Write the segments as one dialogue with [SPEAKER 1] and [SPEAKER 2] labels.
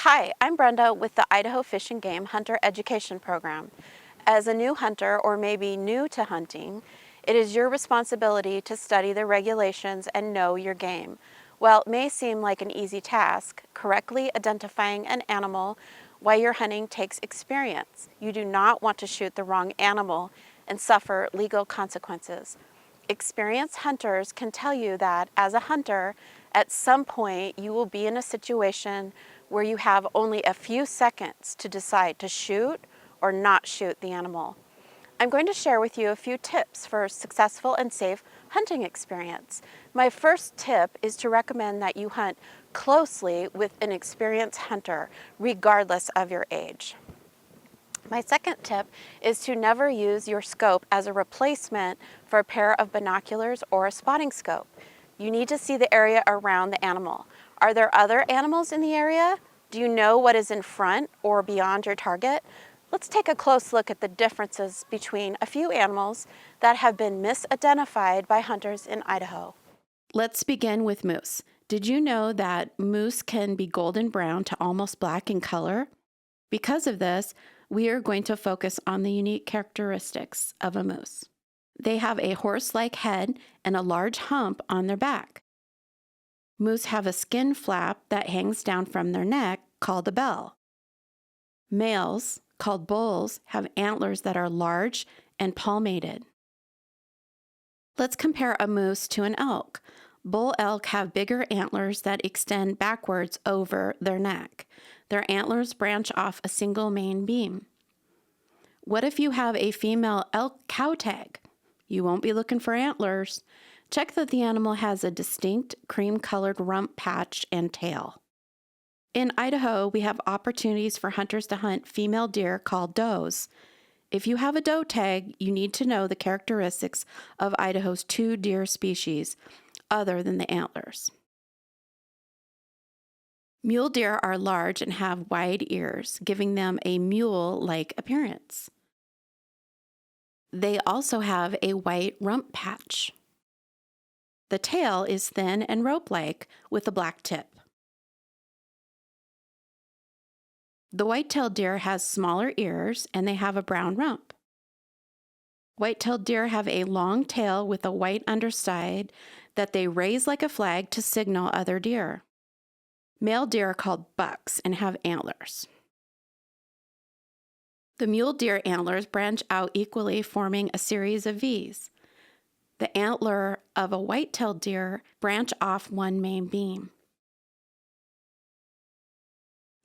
[SPEAKER 1] Hi, I'm Brenda with the Idaho Fish and Game Hunter Education Program. As a new hunter, or maybe new to hunting, it is your responsibility to study the regulations and know your game. While it may seem like an easy task, correctly identifying an animal while you're hunting takes experience. You do not want to shoot the wrong animal and suffer legal consequences. Experienced hunters can tell you that as a hunter, at some point you will be in a situation where you have only a few seconds to decide to shoot or not shoot the animal. I'm going to share with you a few tips for a successful and safe hunting experience. My first tip is to recommend that you hunt closely with an experienced hunter, regardless of your age. My second tip is to never use your scope as a replacement for a pair of binoculars or a spotting scope. You need to see the area around the animal. Are there other animals in the area? Do you know what is in front or beyond your target? Let's take a close look at the differences between a few animals that have been misidentified by hunters in Idaho. Let's begin with moose. Did you know that moose can be golden brown to almost black in color? Because of this, we are going to focus on the unique characteristics of a moose. They have a horse-like head and a large hump on their back. Moose have a skin flap that hangs down from their neck called a bell. Males, called bulls, have antlers that are large and palmated. Let's compare a moose to an elk. Bull elk have bigger antlers that extend backwards over their neck. Their antlers branch off a single main beam. What if you have a female elk cow tag? You won't be looking for antlers. Check that the animal has a distinct cream-colored rump patch and tail. In Idaho, we have opportunities for hunters to hunt female deer called does. If you have a doe tag, you need to know the characteristics of Idaho's two deer species, other than the antlers. Mule deer are large and have wide ears, giving them a mule-like appearance. They also have a white rump patch. The tail is thin and rope-like with a black tip. The white-tailed deer has smaller ears and they have a brown rump. White-tailed deer have a long tail with a white underside that they raise like a flag to signal other deer. Male deer are called bucks and have antlers. The mule deer antlers branch out equally, forming a series of V's. The antler of a white-tailed deer branch off one main beam.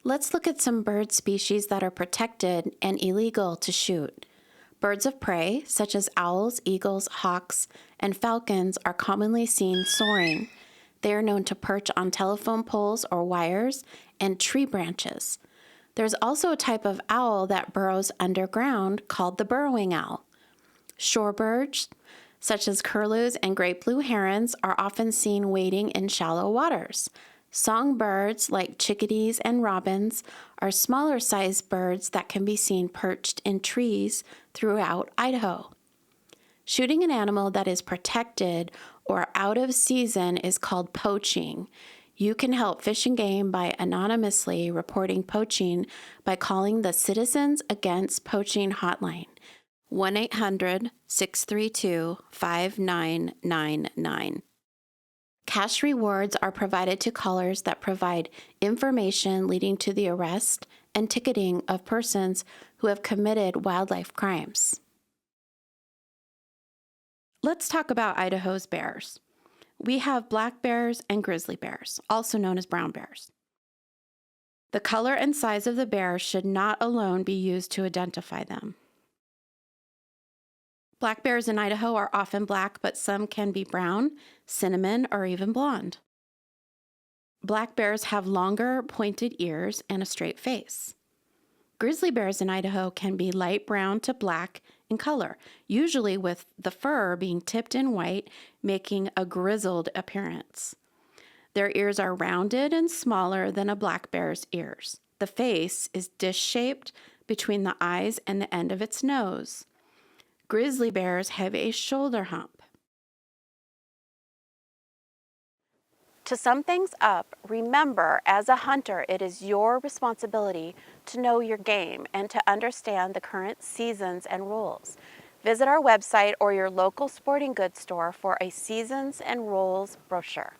[SPEAKER 1] Let's look at some bird species that are protected and illegal to shoot. Birds of prey, such as owls, eagles, hawks, and falcons, are commonly seen soaring. They are known to perch on telephone poles or wires and tree branches. There's also a type of owl that burrows underground called the burrowing owl. Shorebirds, such as curlews and great blue herons, are often seen wading in shallow waters. Songbirds, like chickadees and robins, are smaller-sized birds that can be seen perched in trees throughout Idaho. Shooting an animal that is protected or out of season is called poaching. You can help Fish and Game by anonymously reporting poaching by calling the Citizens Against Poaching hotline, 1-800-632-5999. Cash rewards are provided to callers that provide information leading to the arrest and ticketing of persons who have committed wildlife crimes. Let's talk about Idaho's bears. We have black bears and grizzly bears, also known as brown bears. The color and size of the bear should not alone be used to identify them. Black bears in Idaho are often black, but some can be brown, cinnamon, or even blonde. Black bears have longer, pointed ears and a straight face. Grizzly bears in Idaho can be light brown to black in color, usually with the fur being tipped in white, making a grizzled appearance. Their ears are rounded and smaller than a black bear's ears. The face is dish-shaped between the eyes and the end of its nose. Grizzly bears have a shoulder hump. To sum things up, remember, as a hunter, it is your responsibility to know your game and to understand the current seasons and rules. Visit our website or your local sporting goods store for a seasons and rules brochure.